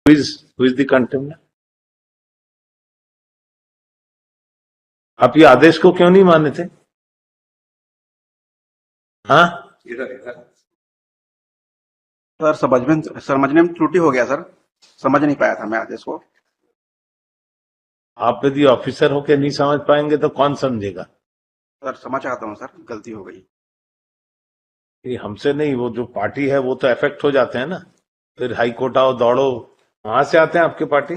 who is the contender? आप ये आदेश को क्यों नहीं माने थे? हाँ, सर समझने में त्रुटि हो गया सर, समझ नहीं पाया था मैं आदेश को। आप यदि ऑफिसर होके नहीं समझ पाएंगे तो कौन समझेगा? सर समझ चाहता हूँ सर, गलती हो गई। ये हमसे नहीं, वो जो पार्टी है वो तो इफेक्ट हो जाते हैं ना, फिर हाई कोर्ट आओ दौड़ो। वहां से आते हैं आपके party?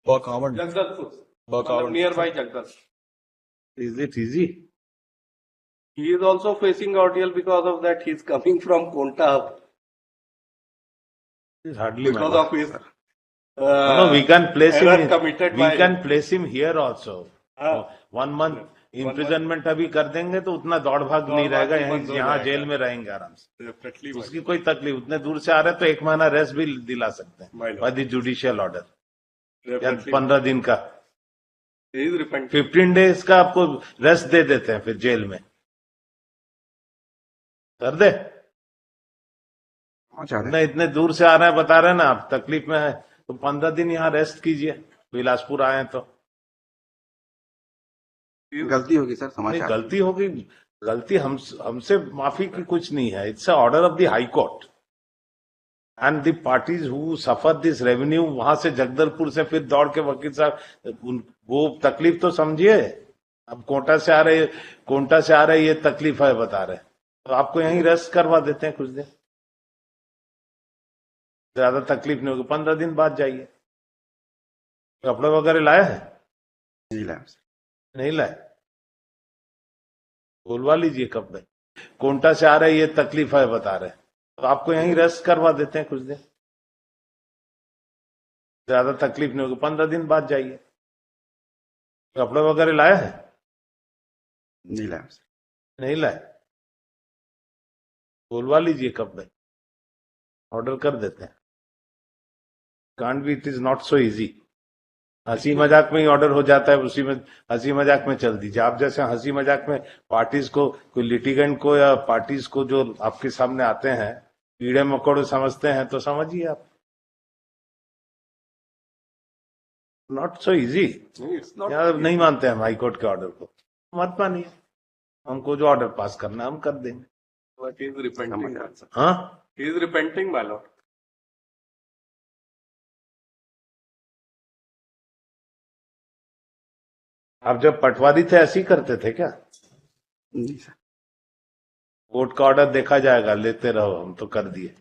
Jagdalpur, nearby Jagdal. Is it easy? He is also facing ordeal because of that. He is coming from Konta It is hardly because matter. of his No, we can place him. error committed We by can place him here also. हाँ, 1 month imprisonment अभी कर देंगे तो उतना दौड़ भाग नहीं दौड़ भाग रहेगा, भी यहीं बंद हो यहाँ जाएगा। जेल में रहेंगे आराम से। definitely उसकी कोई तकलीफ, उतने दूर से आ रहे तो 1 महीना रेस्ट भी दिला सकते हैं My lord. By the judicial order, या definitely 15 दिन का, he is repenting. 15 डेज का आपको रेस्ट दे देते हैं फिर जेल में, कर दे। समझ आ रहा इतने इतने दूर से आ रहे हैं, बता रहे हैं ना आप तकलीफ में है, तो 15 दिन यहाँ रेस्ट कीजिए, बिलासपुर आए हैं तो। है, गलती होगी सर, समझ नहीं, आ रहा है। गलती होगी, गलती हमसे माफी की कुछ नहीं है। It's a order of the high court and the parties who suffer this revenue, वहां से जगदलपुर से फिर दौड़ के वकील साहब, वो तकलीफ तो समझिए। अब कोटा से आ रहे ये तकलीफ है बता रहे, तो आपको यहीं रेस्ट करवा देते हैं कुछ दिन, ज्यादा तकलीफ नहीं होगी। 15 दिन बाद जाइए। कपड़े वगैरह लाया है? नहीं लाया सर। नहीं लाए, बोलवा लीजिए कपड़े। कोंटा से आ रहे ये तकलीफ है बता रहे, तो आपको यहीं रेस्ट करवा देते हैं कुछ दिन, ज्यादा तकलीफ नहीं होगी। 15 दिन बाद जाइए। कपड़े वगैरह लाया है? नहीं लाया सर। नहीं लाए, बोलवा लीजिए कपड़े, ऑर्डर कर देते हैं। Can't be, it is not so easy. हंसी मजाक में ही ऑर्डर हो जाता है, उसी में हंसी मजाक में चल दीजिए। आप जैसे हंसी मजाक में पार्टीज को, कोई लिटिगेंट को या पार्टीज को जो आपके सामने आते हैं कीड़े मकोड़े समझते हैं, तो समझिए आप, not so easy. It's not यार नहीं मानते हम हाई कोर्ट के ऑर्डर को, मत मानिए, हमको जो ऑर्डर पास करना है हम कर देंगे। but he is repenting. समझ हाँ, He is repenting, my lord. आप जब पटवारी थे ऐसे ही करते थे क्या? नहीं सर। कोर्ट का ऑर्डर देखा जाएगा, लेते रहो, हम तो कर दिए।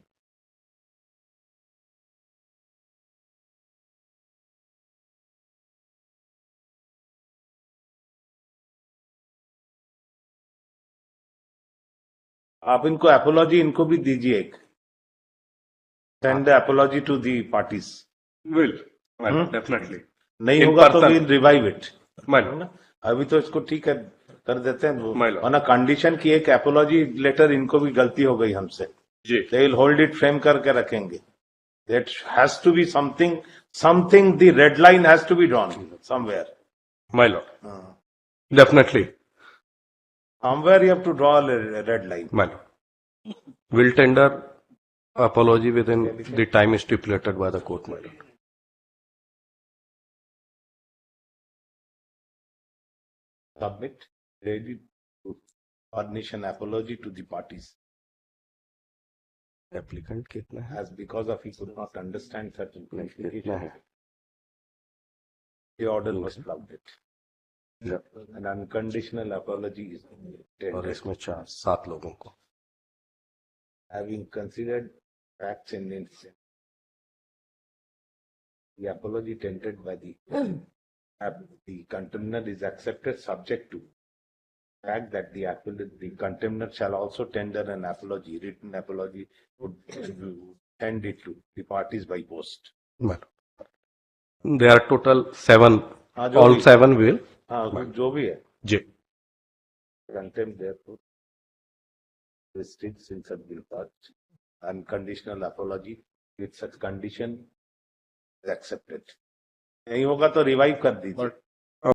आप इनको एपोलॉजी इनको भी दीजिए एक, send apology to the parties. Will, my lord, definitely. नहीं In होगा तो person. Will revive it. My lord. अभी तो इसको ठीक है कर देते हैं, My lord. वरना कंडीशन की एक एपोलॉजी लेटर, इनको भी गलती हो गई हमसे, जी। They will hold it, frame करके रखेंगे। That has to be something the red line has to be drawn somewhere. My lord. Definitely. Somewhere you have to draw red line. My lord. Will tender apology within the time stipulated by the court, my lord. Submit ready to furnish an apology to the parties, Applicant कितना है? as because of he could not understand certain कितना clarification, है? the order was flouted. Yeah. An unconditional apology is और tendered. इसमें 7 लोगों को। Having considered facts and incidents, the apology tendered by the contender is accepted, subject to fact that the contender shall also tender an apology, written apology, would send it to the parties by post. My lord. There are total 7. हाँ, जो All भी- 7 will. हाँ, जो भी है, जी। contempt therefore restricts in such part, unconditional apology with such condition is accepted. नहीं होगा तो रिवाइव कर दीजिए।